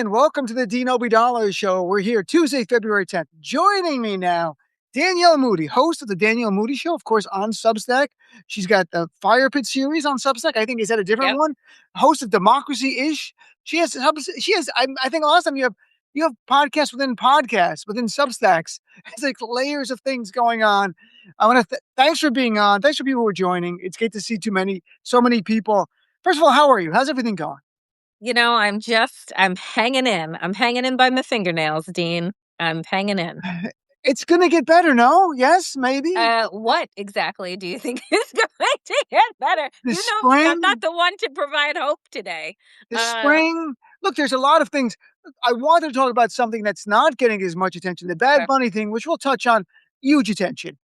And welcome to the Dean Obeidallah Show. We're here Tuesday, February 10th. Joining me now, Danielle Moody, host of the Danielle Moody Show, of course, on Substack. She's got the Fire Pit series on Substack. I think is that a different Yep. one? Host of Democracy-ish. I think last time you have podcasts within Substacks. It's like layers of things going on. I want to thanks for being on. Thanks for people who are joining. It's great to see so many people. First of all, how are you? How's everything going? I'm hanging in. I'm hanging in by my fingernails, Dean. I'm hanging in. It's gonna get better, no? Yes, maybe? What exactly do you think is going to get better? The You know me, I'm not spring the one to provide hope today. the Uh, spring look, there's a lot of things. I wanted to talk about something that's not getting as much attention, the Bad okay. Bunny thing, which we'll touch on, huge attention.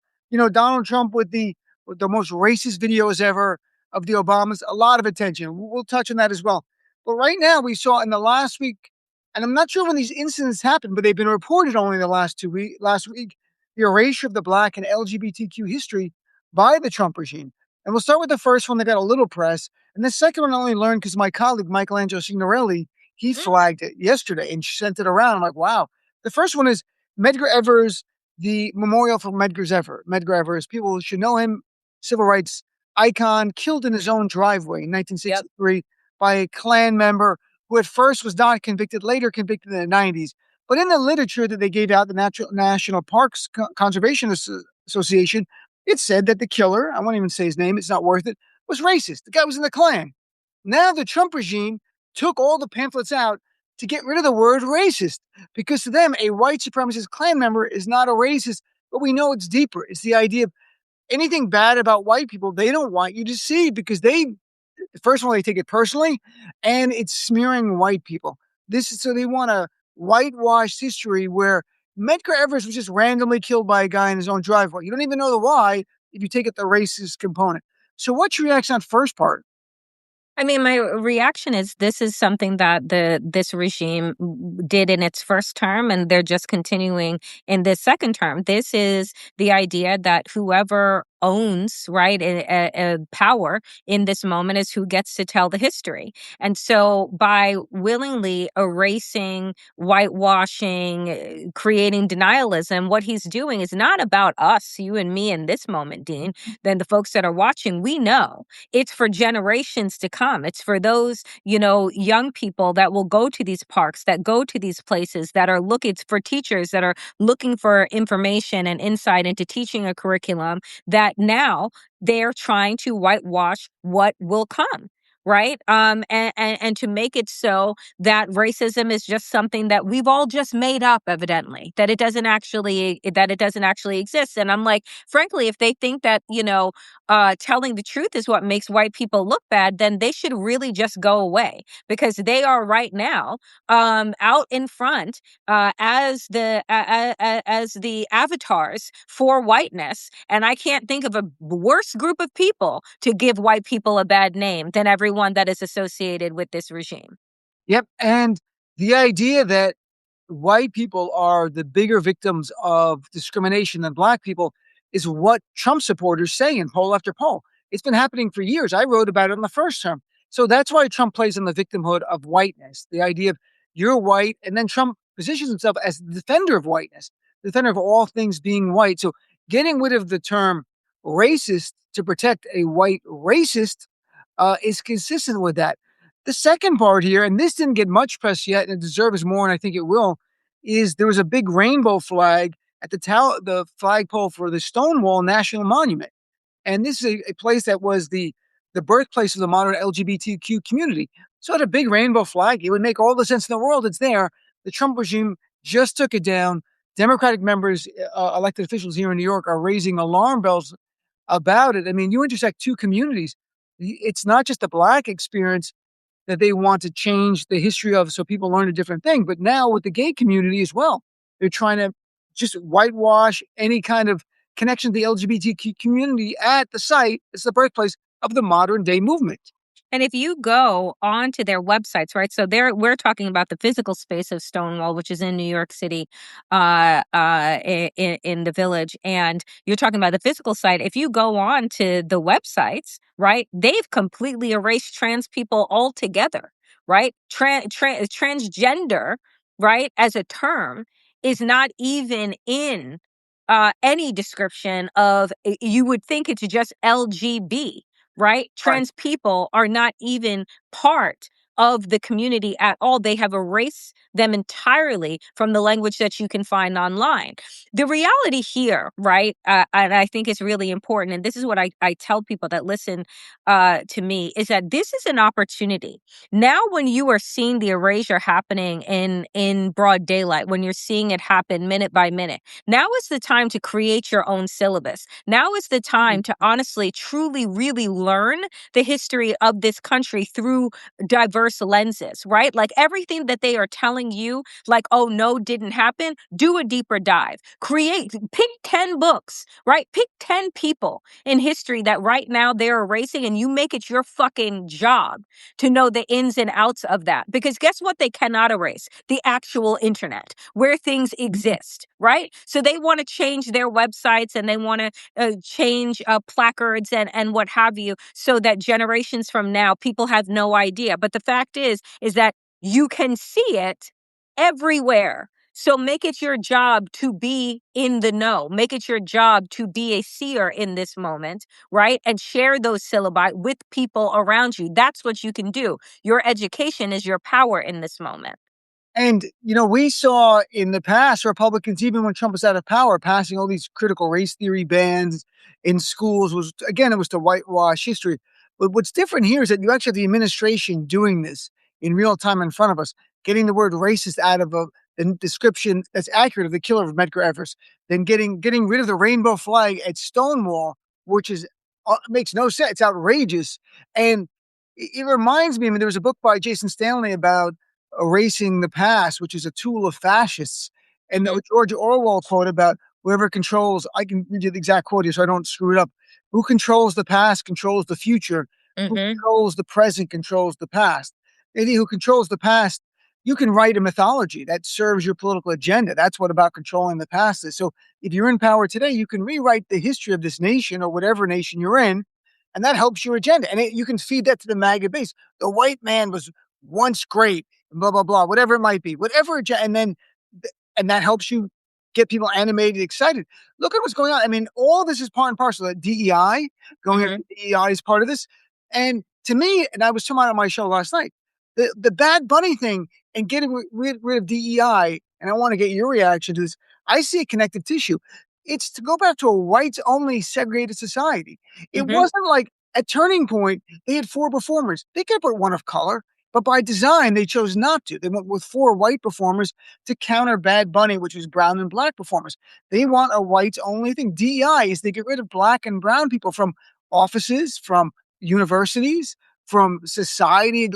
Donald Trump with the most racist videos ever of the Obamas, a lot of attention. We'll touch on that as well. But right now, we saw in the last week, and I'm not sure when these incidents happened, but they've been reported only the last week, the erasure of the Black and LGBTQ history by the Trump regime. And we'll start with the first one that got a little press. And the second one I only learned because my colleague, Michelangelo Signorelli, he Mm, flagged it yesterday and sent it around. I'm like, wow. The first one is Medgar Evers, the memorial for Medgar Evers. People should know him, civil rights icon, killed in his own driveway in yep. 1963 by a Klan member who at first was not convicted, later convicted in the 90s. But in the literature that they gave out, the National Parks Conservation Association, it said that the killer, I won't even say his name, it's not worth it, was racist. The guy was in the Klan. Now the Trump regime took all the pamphlets out to get rid of the word racist because to them, a white supremacist Klan member is not a racist, but we know it's deeper. It's the idea of anything bad about white people, they don't want you to see because first of all, they take it personally and it's smearing white people. So they want to whitewash history where Medgar Evers was just randomly killed by a guy in his own driveway. You don't even know the why if you take it the racist component. So what's your reaction on first part? I mean, my reaction is this is something that this regime did in its first term, and they're just continuing in this second term. This is the idea that whoever owns a power in this moment is who gets to tell the history. And so by willingly erasing, whitewashing, creating denialism, what he's doing is not about us, you and me in this moment, Dean. Then the folks that are watching, we know it's for generations to come. It's for those, young people that will go to these parks, that go to these places, that are looking for teachers that are looking for information and insight into teaching a curriculum that now they're trying to whitewash what will come. Right. And to make it so that racism is just something that we've all just made up, evidently, that it doesn't actually exist. And I'm like, frankly, if they think that, telling the truth is what makes white people look bad, then they should really just go away because they are right now out in front as the avatars for whiteness. And I can't think of a worse group of people to give white people a bad name than everyone that is associated with this regime. Yep. And the idea that white people are the bigger victims of discrimination than black people is what Trump supporters say in poll after poll. It's been happening for years. I wrote about it in the first term. So that's why Trump plays on the victimhood of whiteness, the idea of you're white. And then Trump positions himself as the defender of whiteness, the defender of all things being white. So getting rid of the term racist to protect a white racist is consistent with that. The second part here, and this didn't get much press yet, and it deserves more, and I think it will, is there was a big rainbow flag at the flagpole for the Stonewall National Monument. And this is a place that was the birthplace of the modern LGBTQ community. So it had a big rainbow flag. It would make all the sense in the world. It's there. The Trump regime just took it down. Democratic members, elected officials here in New York, are raising alarm bells about it. I mean, you intersect two communities. It's not just the black experience that they want to change the history of so people learn a different thing. But now with the gay community as well, they're trying to just whitewash any kind of connection to the LGBTQ community at the site. It's the birthplace of the modern day movement. And if you go onto their websites, right? So we're talking about the physical space of Stonewall, which is in New York City, in the Village, and you're talking about the physical site. If you go on to the websites, right, they've completely erased trans people altogether. right? Transgender, right, as a term is not even in any description of, you would think it's just LGB, right? Right. Trans people are not even part of the community at all. They have erased them entirely from the language that you can find online. The reality here, right, and I think it's really important, and this is what I tell people that listen to me, is that this is an opportunity. Now, when you are seeing the erasure happening in broad daylight, when you're seeing it happen minute by minute, now is the time to create your own syllabus. Now is the time to honestly, truly, really learn the history of this country through diverse lenses, right? Like everything that they are telling you, like, oh, no, didn't happen, do a deeper dive. Pick 10 books, right? Pick 10 people in history that right now they're erasing, and you make it your fucking job to know the ins and outs of that. Because guess what? They cannot erase the actual internet where things exist, right? So they want to change their websites, and they want to change placards and what have you, so that generations from now, people have no idea. But the fact is that you can see it everywhere. So make it your job to be in the know. Make it your job to be a seer in this moment, right? And share those syllabi with people around you. That's what you can do. Your education is your power in this moment. And, we saw in the past Republicans, even when Trump was out of power, passing all these critical race theory bans in schools was, again, it was to whitewash history. But what's different here is that you actually have the administration doing this in real time in front of us, getting the word racist out of a description that's accurate of the killer of Medgar Evers, then getting rid of the rainbow flag at Stonewall, which is makes no sense. It's outrageous. And it reminds me, I mean, there was a book by Jason Stanley about erasing the past, which is a tool of fascists. And Hmm. the George Orwell quote about whoever controls, I can read you the exact quote here so I don't screw it up. Who controls the past controls the future. Who Hmm. controls the present controls the past. Any who controls the past, you can write a mythology that serves your political agenda. That's what about controlling the past is. So if you're in power today, you can rewrite the history of this nation or whatever nation you're in, and that helps your agenda. And you can feed that to the MAGA base. The white man was once great, blah blah blah, whatever it might be, whatever, and that helps you get people animated, excited. Look at what's going on. I mean, all this is part and parcel. DEI going Hmm. after DEI is part of this, and to me, and I was talking about it on my show last night, the Bad Bunny thing and getting rid of DEI, and I want to get your reaction to this. I see a connective tissue. It's to go back to a whites only segregated society. It Hmm. wasn't like at Turning Point, they had four performers. They could put one of color. But by design, they chose not to. They went with four white performers to counter Bad Bunny, which was brown and black performers. They want a whites only thing. DEI is they get rid of black and brown people from offices, from universities, from society.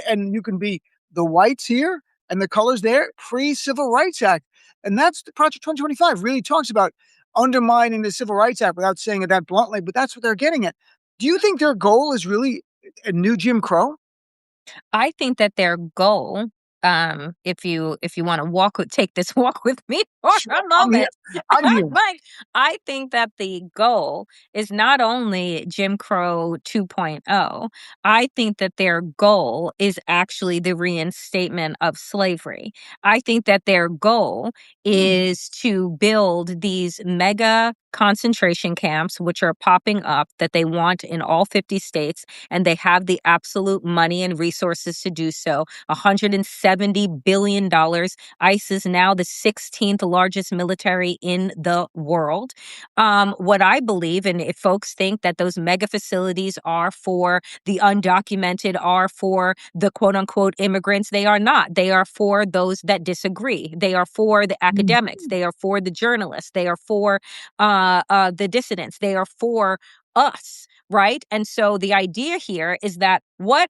And you can be the whites here and the colors there, pre Civil Rights Act. And that's the Project 2025 really talks about undermining the Civil Rights Act without saying it that bluntly, but that's what they're getting at. Do you think their goal is really a new Jim Crow? I think that their goal, if you want to take this walk with me for Sure, a I'm here. moment, I'm here. but I think that the goal is not only Jim Crow 2.0. I think that their goal is actually the reinstatement of slavery. I think that their goal Mm, is to build these mega concentration camps, which are popping up, that they want in all 50 states, and they have the absolute money and resources to do so. $170 billion. ICE is now the 16th largest military in the world. What I believe, and if folks think that those mega facilities are for the undocumented, are for the quote unquote immigrants, they are not. They are for those that disagree. They are for the mm, academics. They are for the journalists. They are for the dissidents. They are for us, right? And so the idea here is that what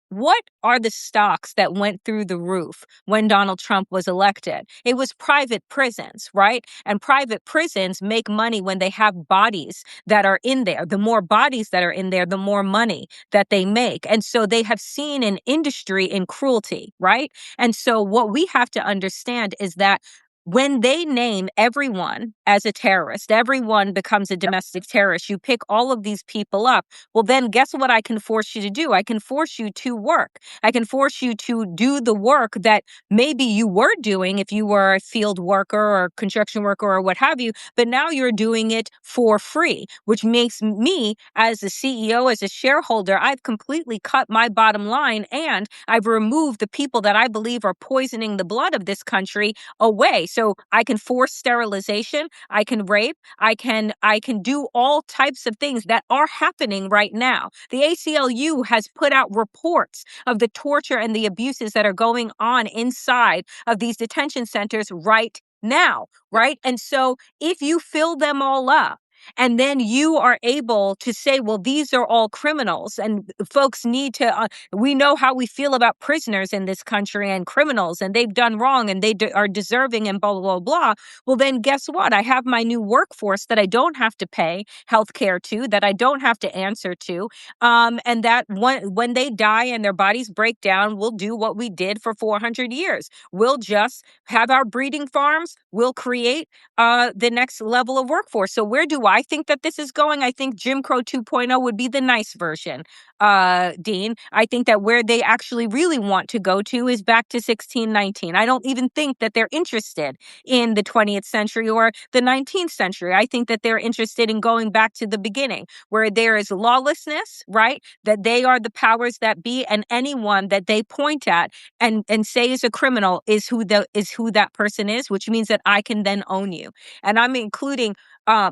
are the stocks that went through the roof when Donald Trump was elected? It was private prisons, right? And private prisons make money when they have bodies that are in there. The more bodies that are in there, the more money that they make. And so they have seen an industry in cruelty, right? And so what we have to understand is that when they name everyone as a terrorist, everyone becomes a domestic terrorist. You pick all of these people up. Well, then guess what I can force you to do? I can force you to work. I can force you to do the work that maybe you were doing if you were a field worker or construction worker or what have you, but now you're doing it for free, which makes me, as a CEO, as a shareholder, I've completely cut my bottom line and I've removed the people that I believe are poisoning the blood of this country away. So I can force sterilization, I can rape, I can do all types of things that are happening right now. The ACLU has put out reports of the torture and the abuses that are going on inside of these detention centers right now, right? And so if you fill them all up, and then you are able to say, well, these are all criminals, and folks need to we know how we feel about prisoners in this country and criminals, and they've done wrong and they are deserving and blah, blah, blah, blah. Well, then guess what? I have my new workforce that I don't have to pay health care to, that I don't have to answer to. And that when they die and their bodies break down, we'll do what we did for 400 years. We'll just have our breeding farms. We'll create the next level of workforce. So where do I think that this is going? I think Jim Crow 2.0 would be the nice version, Dean. I think that where they actually really want to go to is back to 1619. I don't even think that they're interested in the 20th century or the 19th century. I think that they're interested in going back to the beginning, where there is lawlessness, right? That they are the powers that be, and anyone that they point at and say is a criminal is who that person is, which means that I can then own you. And I'm including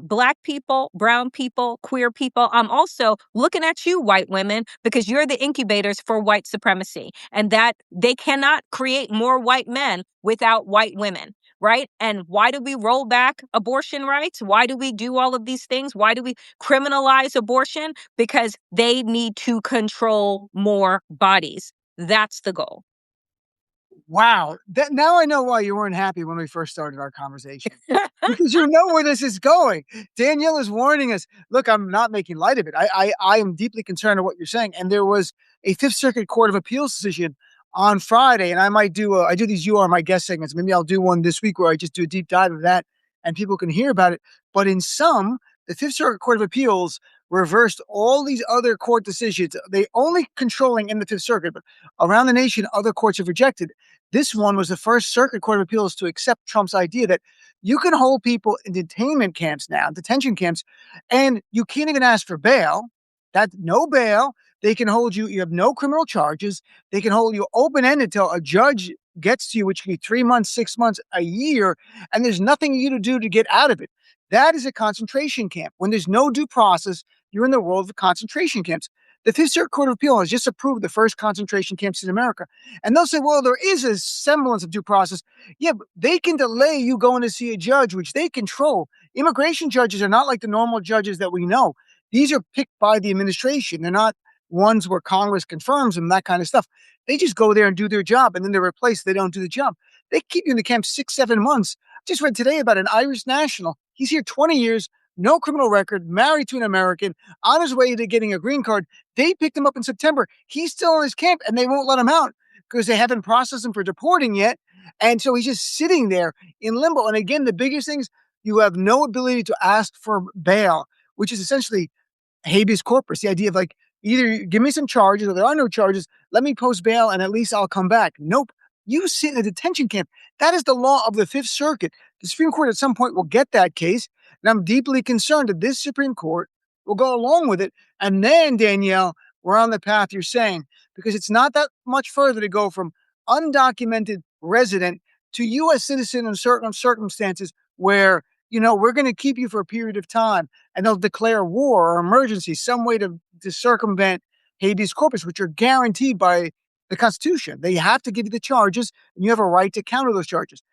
Black people, brown people, queer people. I'm also looking at you, white women, because you're the incubators for white supremacy, and that they cannot create more white men without white women. Right. And why do we roll back abortion rights? Why do we do all of these things? Why do we criminalize abortion? Because they need to control more bodies. That's the goal. Wow. That now I know why you weren't happy when we first started our conversation. Because you know where this is going. Danielle is warning us. Look, I'm not making light of it. I am deeply concerned of what you're saying. And there was a Fifth Circuit Court of Appeals decision on Friday, and I do these "You Are My Guest" segments. Maybe I'll do one this week where I just do a deep dive of that, and people can hear about it. But in some, the Fifth Circuit Court of Appeals reversed all these other court decisions. They only controlling in the Fifth Circuit, but around the nation, other courts have rejected. This one was the first Circuit Court of Appeals to accept Trump's idea that you can hold people in detainment camps now, detention camps, and you can't even ask for bail. That's no bail. They can hold you. You have no criminal charges. They can hold you open ended till a judge gets to you, which can be 3 months, 6 months, a year, and there's nothing you to do to get out of it. That is a concentration camp. When there's no due process, you're in the world of concentration camps. The Fifth Circuit Court of Appeal has just approved the first concentration camps in America. And they'll say, well, there is a semblance of due process. Yeah, but they can delay you going to see a judge, which they control. Immigration judges are not like the normal judges that we know. These are picked by the administration. They're not ones where Congress confirms them, that kind of stuff. They just go there and do their job, and then they're replaced. They don't do the job. They keep you in the camp 6, 7 months. Just read today about an Irish national. He's here 20 years, no criminal record, married to an American, on his way to getting a green card. They picked him up in September. He's still in his camp, and they won't let him out because they haven't processed him for deporting yet. And so he's just sitting there in limbo. And again, the biggest things, you have no ability to ask for bail, which is essentially habeas corpus, the idea of like, either give me some charges or there are no charges, let me post bail and at least I'll come back. Nope. You sit in a detention camp. That is the law of the Fifth Circuit. The Supreme Court at some point will get that case. And I'm deeply concerned that this Supreme Court will go along with it. And then, Danielle, we're on the path you're saying, because it's not that much further to go from undocumented resident to U.S. citizen in certain circumstances where, we're going to keep you for a period of time, and they'll declare war or emergency, some way to circumvent habeas corpus, which are guaranteed by the Constitution. They have to give you the charges, and you have a right to counter those charges.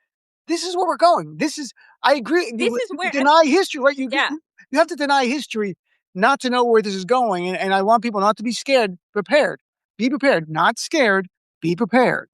This is where we're going. I agree. This You is where, deny history, right? yeah. You have to deny history not to know where this is going. And I want people not to be scared, prepared. Be prepared, not scared, be prepared.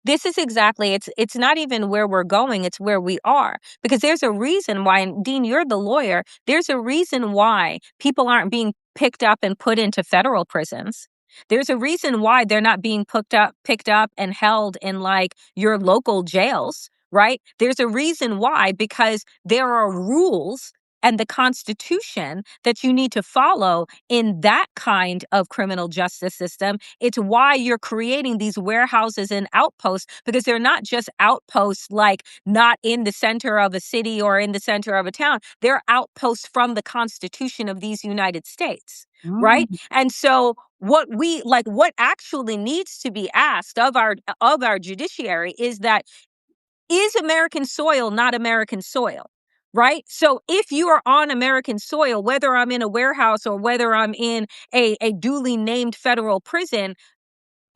This is exactly, it's not even where we're going, it's where we are. Because there's a reason why, and Dean, you're the lawyer, there's a reason why people aren't being picked up and put into federal prisons. There's a reason why they're not being picked up and held in like your local jails, right? There's a reason why, because there are rules and the Constitution that you need to follow in that kind of criminal justice system. It's why you're creating these warehouses and outposts, because they're not just outposts like not in the center of a city or in the center of a town. They're outposts from the Constitution of these United States, right? Mm. And so what actually needs to be asked of our judiciary is that, is American soil not American soil? Right? So if you are on American soil, whether I'm in a warehouse or whether I'm in a duly named federal prison,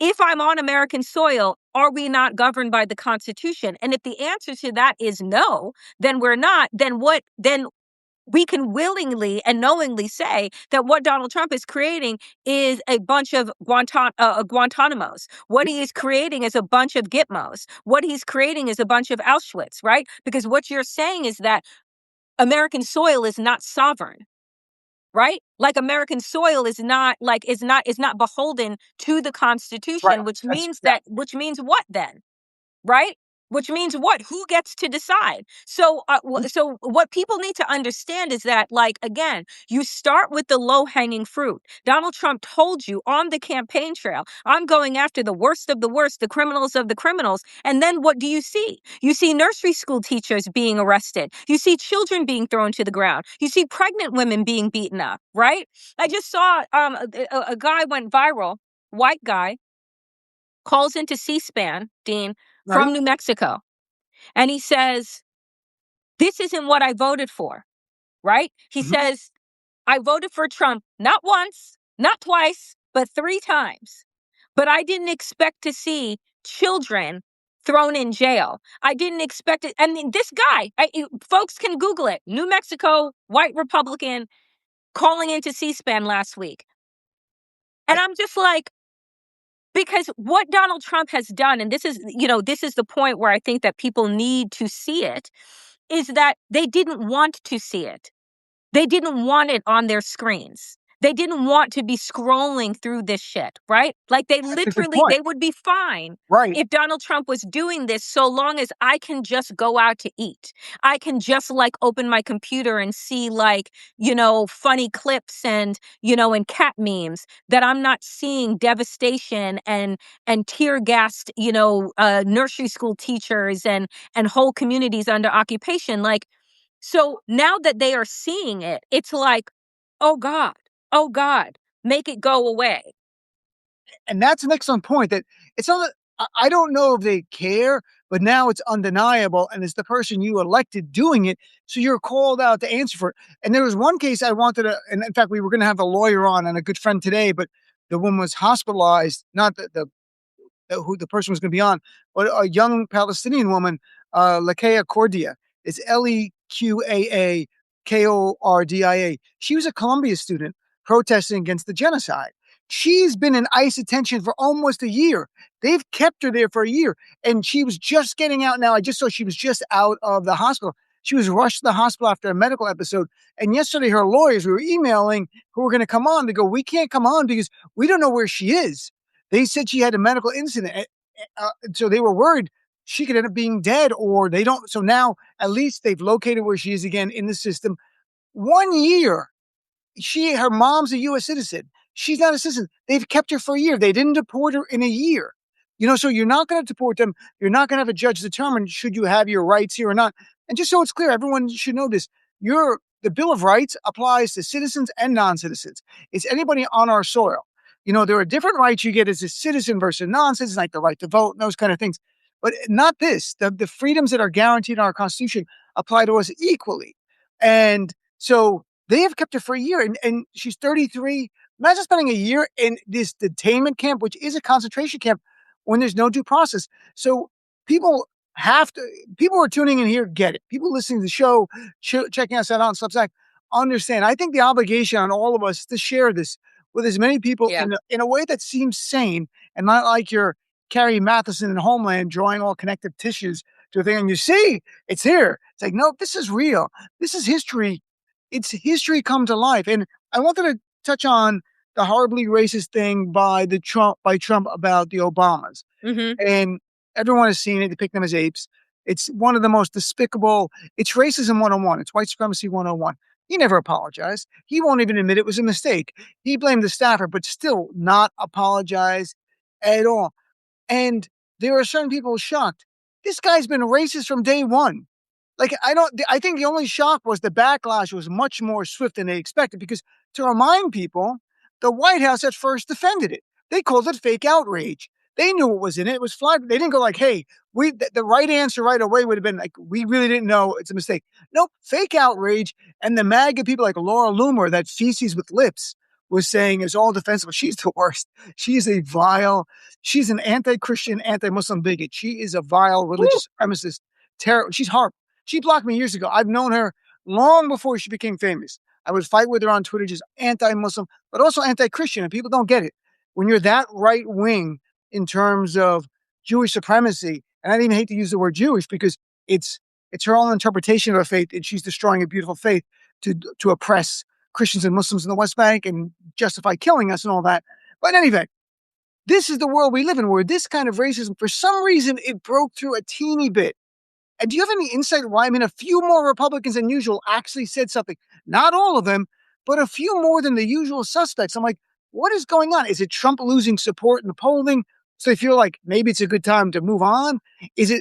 if I'm on American soil, are we not governed by the Constitution? And if the answer to that is no, then we're not. Then we can willingly and knowingly say that what Donald Trump is creating is a bunch of Guantanamos. What he is creating is a bunch of Gitmos. What he's creating is a bunch of Auschwitz, right? Because what you're saying is that American soil is not sovereign, right? Like American soil is not beholden to the Right. Constitution, That's yeah. which means what then? Right? Which means what? Who gets to decide? So what people need to understand is that, like, again, you start with the low hanging fruit. Donald Trump told you on the campaign trail, I'm going after the worst of the worst, the criminals of the criminals. And then what do you see? You see nursery school teachers being arrested. You see children being thrown to the ground. You see pregnant women being beaten up, right? I just saw a guy went viral, white guy, calls into C-SPAN, Dean, Right. from New Mexico. And he says, this isn't what I voted for, right? He Mhm. says, I voted for Trump not once, not twice, but 3 times. But I didn't expect to see children thrown in jail. I didn't expect it. I mean, this guy, folks can Google it. New Mexico, white Republican, calling into C-SPAN last week. And I I'm just like, because what Donald Trump has done, and this is the point where I think that people need to see it, is that they didn't want to see it. They didn't want it on their screens. They didn't want to be scrolling through this shit, right? Like that's a good point. they would be fine Right. if Donald Trump was doing this, so long as I can just go out to eat. I can just like open my computer and see like, funny clips and cat memes, that I'm not seeing devastation and tear gassed, nursery school teachers and whole communities under occupation. Like, so now that they are seeing it, it's like, oh oh God, make it go away. And that's an excellent point that it's not that I don't know if they care, but now it's undeniable and it's the person you elected doing it. So you're called out to answer for it. And there was one case I wanted to, and in fact, we were going to have a lawyer on and a good friend today, but the woman was hospitalized, not who the person was going to be on, but a young Palestinian woman, Lakeya Cordia. It's Lequaakordia. She was a Columbia student protesting against the genocide. She's been in ICE detention for almost a year. They've kept her there for a year, and she was just getting out now. I just saw she was just out of the hospital. She was rushed to the hospital after a medical episode. And yesterday, her lawyers, we were emailing who were going to come on to go, we can't come on because we don't know where she is. They said she had a medical incident. So they were worried she could end up being dead or they don't. So now at least they've located where she is again in the system. 1 year. Her mom's a US citizen. She's not a citizen. They've kept her for a year. They didn't deport her in a year. So you're not going to deport them. You're not going to have a judge determine should you have your rights here or not. And just so it's clear, everyone should know this. The Bill of Rights applies to citizens and non-citizens. It's anybody on our soil. There are different rights you get as a citizen versus non-citizen, like the right to vote and those kind of things. But not this. The freedoms that are guaranteed in our Constitution apply to us equally. And so they have kept her for a year, and she's 33. Imagine spending a year in this detainment camp, which is a concentration camp, when there's no due process. So people people who are tuning in here get it. People listening to the show, checking us out on Substack, understand. I think the obligation on all of us is to share this with as many people Yeah. in a way that seems sane and not like you're Carrie Matheson in Homeland drawing all connective tissues to a thing. And you see, it's here. It's like, no, this is real. This is history. It's history come to life. And I wanted to touch on the horribly racist thing by Trump about the Obamas. Mm-hmm. And everyone has seen it. They pick them as apes. It's one of the most despicable. It's racism 101. It's white supremacy 101. He never apologized. He won't even admit it was a mistake. He blamed the staffer, but still not apologize at all. And there are certain people shocked. This guy's been racist from day one. Like, I think the only shock was the backlash was much more swift than they expected because to remind people, the White House at first defended it. They called it fake outrage. They knew what was in it. It was flagged. They didn't go like, hey, the right answer right away would have been like, we really didn't know it's a mistake. Nope, fake outrage. And the MAGA people like Laura Loomer, that feces with lips, was saying is all defensible. She's the worst. She's a vile, she's an anti-Christian, anti-Muslim bigot. She is a vile religious supremacist terror. She's horrible. She blocked me years ago. I've known her long before she became famous. I would fight with her on Twitter, just anti-Muslim, but also anti-Christian. And people don't get it. When you're that right wing in terms of Jewish supremacy, and I didn't even hate to use the word Jewish because it's her own interpretation of a faith, and she's destroying a beautiful faith to oppress Christians and Muslims in the West Bank and justify killing us and all that. But in any event, this is the world we live in where this kind of racism, for some reason, it broke through a teeny bit. And do you have any insight why? I mean, a few more Republicans than usual actually said something. Not all of them, but a few more than the usual suspects. I'm like, what is going on? Is it Trump losing support in the polling? So they feel like maybe it's a good time to move on?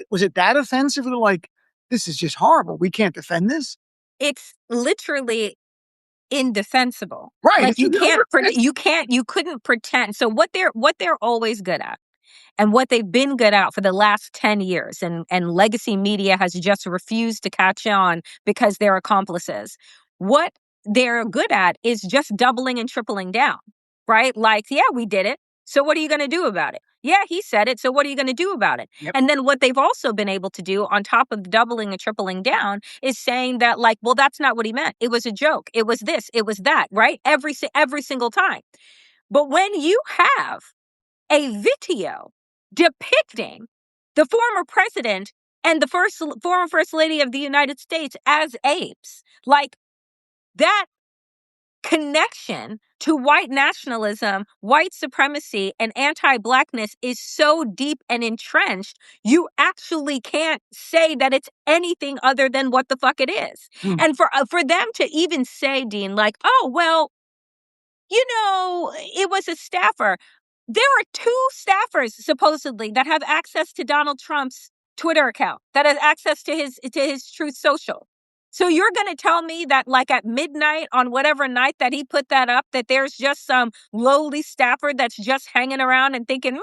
Was it that offensive? They're like, this is just horrible. We can't defend this. It's literally indefensible. Right. Like you couldn't pretend. So what they're always good at, and what they've been good at for the last 10 years, and legacy media has just refused to catch on because they're accomplices. What they're good at is just doubling and tripling down, right? Like, yeah, we did it. So what are you going to do about it? Yeah, he said it. So what are you going to do about it? Yep. And then what they've also been able to do on top of doubling and tripling down is saying that, like, well, that's not what he meant. It was a joke. It was this. It was that, right? Every single time. But when you have a video depicting the former president and the former first lady of the United States as apes, like, that connection to white nationalism, white supremacy, and anti-blackness is so deep and entrenched, you actually can't say that it's anything other than what the fuck it is. And for them to even say, Dean, like, oh, well, it was a staffer. There are two staffers supposedly that have access to Donald Trump's Twitter account, that has access to his Truth Social. So you're going to tell me that, like, at midnight on whatever night that he put that up, that there's just some lowly staffer that's just hanging around and thinking,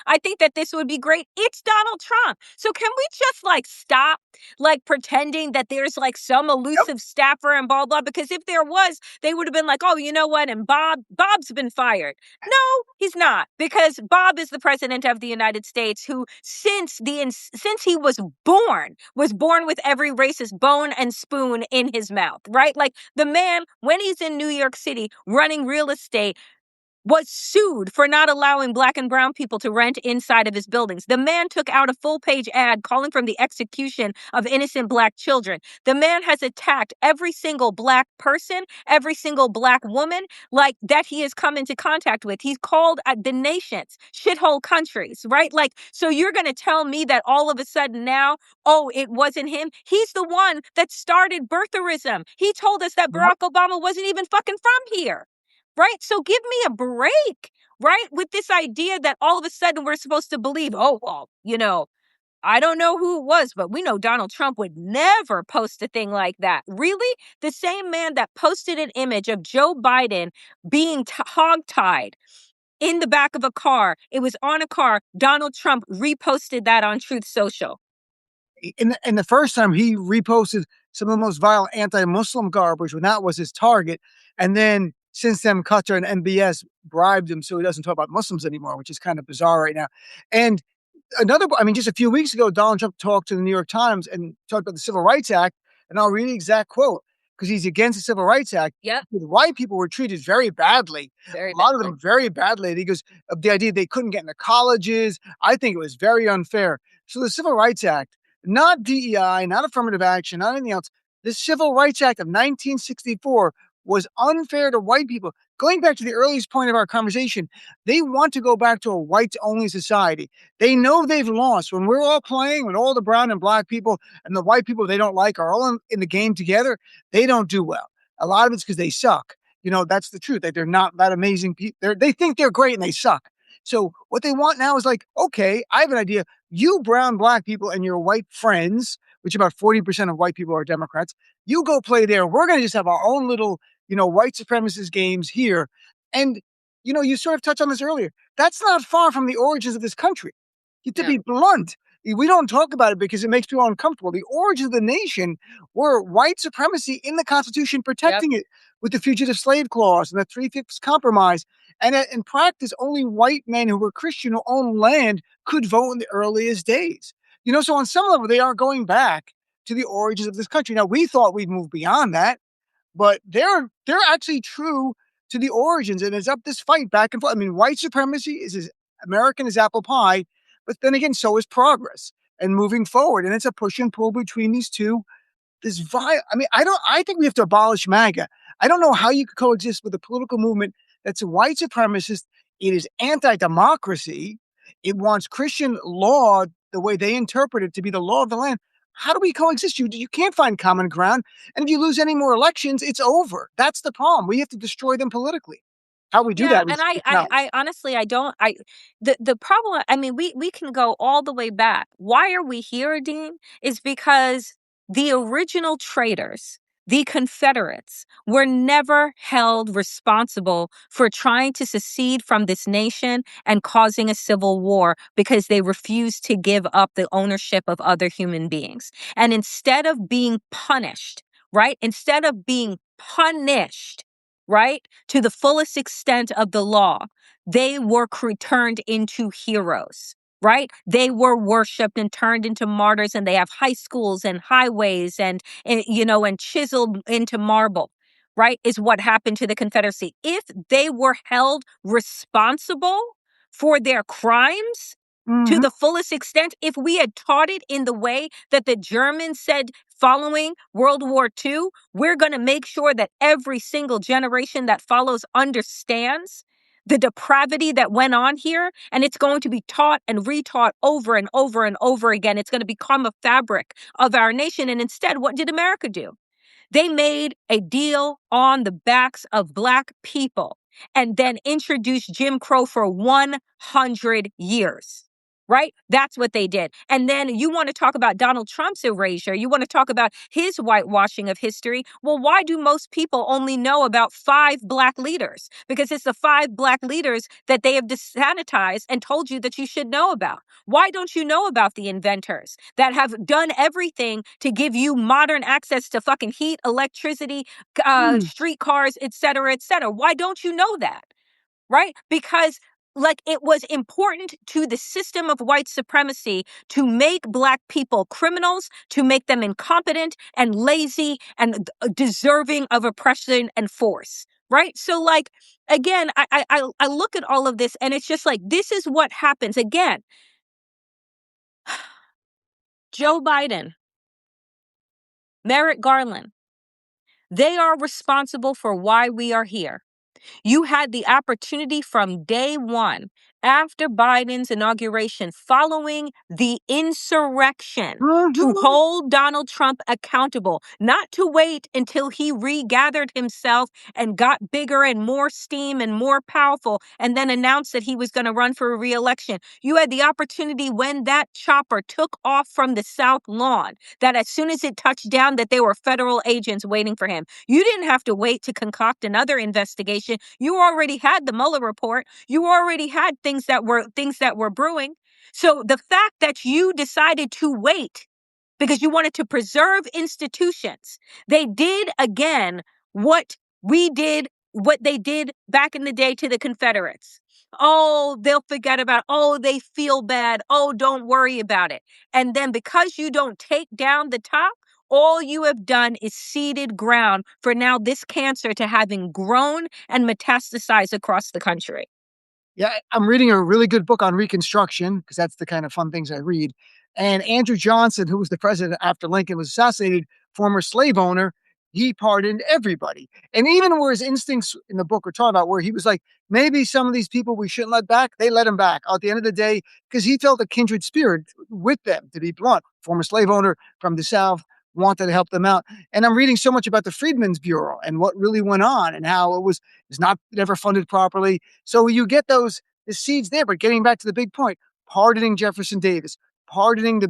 I think that this would be great. It's Donald Trump. So can we just, like, stop, like, pretending that there's, like, some elusive staffer and blah, blah? Because if there was, they would have been like, oh, you know what? And Bob's been fired. No, he's not, because Bob is the president of the United States who, since he was born with every racist bone and spoon in his mouth, right? Like, the man, when he's in New York City running real estate, was sued for not allowing Black and brown people to rent inside of his buildings. The man took out a full-page ad calling for the execution of innocent Black children. The man has attacked every single Black person, every single Black woman, like, that he has come into contact with. He's called the nations shithole countries, right? Like, so you're going to tell me that all of a sudden now, oh, it wasn't him? He's the one that started birtherism. He told us that Barack Obama wasn't even fucking from here. Right? So give me a break, right? With this idea that all of a sudden we're supposed to believe, oh, well, I don't know who it was, but we know Donald Trump would never post a thing like that. Really? The same man that posted an image of Joe Biden being hogtied in the back of a car. It was on a car. Donald Trump reposted that on Truth Social. In the first time, he reposted some of the most vile anti-Muslim garbage when that was his target. And then since then, Qatar and MBS bribed him so he doesn't talk about Muslims anymore, which is kind of bizarre right now. And just a few weeks ago, Donald Trump talked to the New York Times and talked about the Civil Rights Act. And I'll read the exact quote because he's against the Civil Rights Act. Yep. White people were treated very badly. A lot of them very badly. He goes, of the idea they couldn't get into colleges. I think it was very unfair. So the Civil Rights Act, not DEI, not affirmative action, not anything else. The Civil Rights Act of 1964 was unfair to white people. going back to the earliest point of our conversation, they want to go back to a whites only society. They know they've lost. When we're all playing, when all the brown and black people and the white people they don't like are all in the game together, they don't do well. A lot of it's because they suck. That's the truth. That they're not that amazing people. They think they're great and they suck. So what they want now is like, okay, I have an idea. You brown, black people and your white friends, which about 40% of white people are Democrats, you go play there. We're going to just have our own little, white supremacist games here. And, you sort of touched on this earlier. That's not far from the origins of this country. To Yeah. be blunt, we don't talk about it because it makes people uncomfortable. The origins of the nation were white supremacy in the Constitution, Yep. protecting it with the Fugitive Slave Clause and the Three-Fifths Compromise. And in practice, only white men who were Christian who owned land could vote in the earliest days. So on some level, they are going back to the origins of this country. Now, we thought we'd move beyond that, but they're actually true to the origins, and it's up this fight back and forth. I mean, white supremacy is as American as apple pie, but then again, so is progress and moving forward. And it's a push and pull between these two. This vile. I mean, I think we have to abolish MAGA. I don't know how you could coexist with a political movement that's white supremacist. It is anti-democracy. It wants Christian law, the way they interpret it, to be the law of the land. How do we coexist? You can't find common ground. And if you lose any more elections, it's over. That's the problem. We have to destroy them politically. How we do Yeah, that and is a challenge. I honestly I don't I the problem, I mean, we can go all the way back. Why are we here, Dean? Is because the original traitors, the Confederates, were never held responsible for trying to secede from this nation and causing a civil war because they refused to give up the ownership of other human beings. And instead of being punished, right? Instead of being punished, right, to the fullest extent of the law, they were turned into heroes, right? They were worshiped and turned into martyrs, and they have high schools and highways and chiseled into marble, right? Is what happened to the Confederacy. If they were held responsible for their crimes to Mhm. the fullest extent, if we had taught it in the way that the Germans said following World War II, we're going to make sure that every single generation that follows understands the depravity that went on here, and it's going to be taught and retaught over and over and over again. It's going to become a fabric of our nation. And instead, what did America do? They made a deal on the backs of Black people and then introduced Jim Crow for 100 years. Right? That's what they did. And then you want to talk about Donald Trump's erasure. You want to talk about his whitewashing of history. Well, why do most people only know about 5 Black leaders? Because it's the 5 Black leaders that they have sanitized and told you that you should know about. Why don't you know about the inventors that have done everything to give you modern access to fucking heat, electricity, Mm. streetcars, et cetera, et cetera? Why don't you know that? Right? Because like it was important to the system of white supremacy to make Black people criminals, to make them incompetent and lazy and deserving of oppression and force. Right? So like, again, I look at all of this and it's just like, this is what happens. Again, Joe Biden, Merrick Garland, they are responsible for why we are here. You had the opportunity from day one, after Biden's inauguration, following the insurrection, to Mhm. hold Donald Trump accountable, not to wait until he regathered himself and got bigger and more steam and more powerful and then announced that he was going to run for a reelection. You had the opportunity when that chopper took off from the South Lawn, that as soon as it touched down, that there were federal agents waiting for him. You didn't have to wait to concoct another investigation. You already had the Mueller report. You already had things that were brewing. So the fact that you decided to wait because you wanted to preserve institutions, they did again what they did back in the day to the Confederates. Oh, they'll forget about, oh, they feel bad. Oh, don't worry about it. And then because you don't take down the top, all you have done is seeded ground for now this cancer to having grown and metastasized across the country. Yeah, I'm reading a really good book on Reconstruction because that's the kind of fun things I read. And Andrew Johnson, who was the president after Lincoln was assassinated, former slave owner, he pardoned everybody. And even where his instincts in the book were talking about, where he was like, maybe some of these people we shouldn't let back, they let him back at the end of the day, because he felt a kindred spirit with them, to be blunt. Former slave owner from the South, wanted to help them out. And I'm reading so much about the Freedmen's Bureau and what really went on and how it's not never funded properly. So you get the seeds there. But getting back to the big point, pardoning Jefferson Davis, pardoning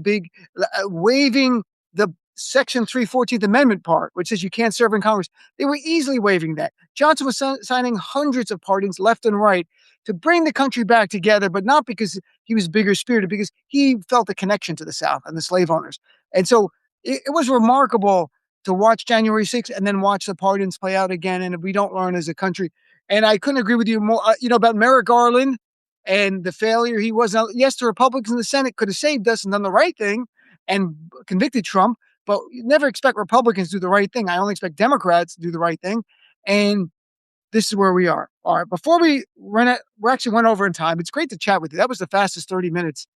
waiving the Section 314th Amendment part, which says you can't serve in Congress. They were easily waiving that. Johnson was signing hundreds of pardons left and right to bring the country back together, but not because he was bigger spirited, because he felt a connection to the South and the slave owners. And so it was remarkable to watch January 6th and then watch the pardons play out again. And we don't learn as a country. And I couldn't agree with you more, about Merrick Garland and the failure he was. Now, yes, the Republicans in the Senate could have saved us and done the right thing and convicted Trump, but you never expect Republicans to do the right thing. I only expect Democrats to do the right thing. And this is where we are. All right. Before we run it, we actually went over in time. It's great to chat with you. That was the fastest 30 minutes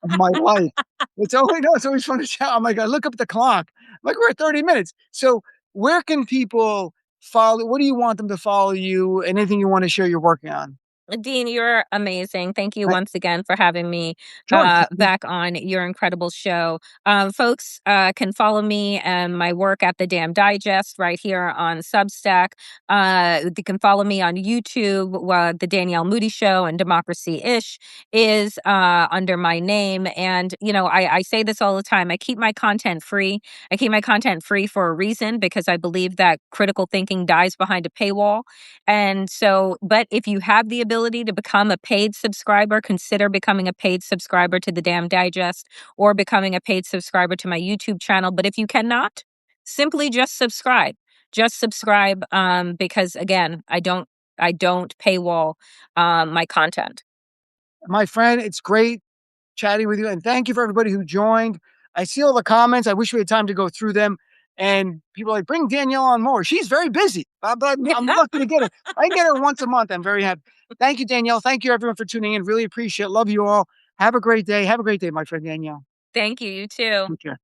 of my life. It's always fun to chat. I'm like, I look up at the clock. I'm like, we're at 30 minutes. So where can people follow? What do you want them to follow you? Anything you want to share you're working on? Dean, you're amazing. Thank you Right. once again for having me Sure. back on your incredible show. Folks can follow me and my work at the Damn Digest right here on Substack. They can follow me on YouTube. The Danielle Moody Show and Democracy Ish is under my name. And, I say this all the time. I keep my content free. I keep my content free for a reason, because I believe that critical thinking dies behind a paywall. And so, but if you have the ability to become a paid subscriber, consider becoming a paid subscriber to the Damn Digest or becoming a paid subscriber to my YouTube channel. But if you cannot, simply just subscribe. Just subscribe, because again, I don't paywall my content. My friend, it's great chatting with you. And thank you for everybody who joined. I see all the comments. I wish we had time to go through them. And people are like, bring Danielle on more. She's very busy, but I'm lucky to get her. I get her once a month. I'm very happy. Thank you, Danielle. Thank you, everyone, for tuning in. Really appreciate it. Love you all. Have a great day. Have a great day, my friend Danielle. Thank you. You too. Take care.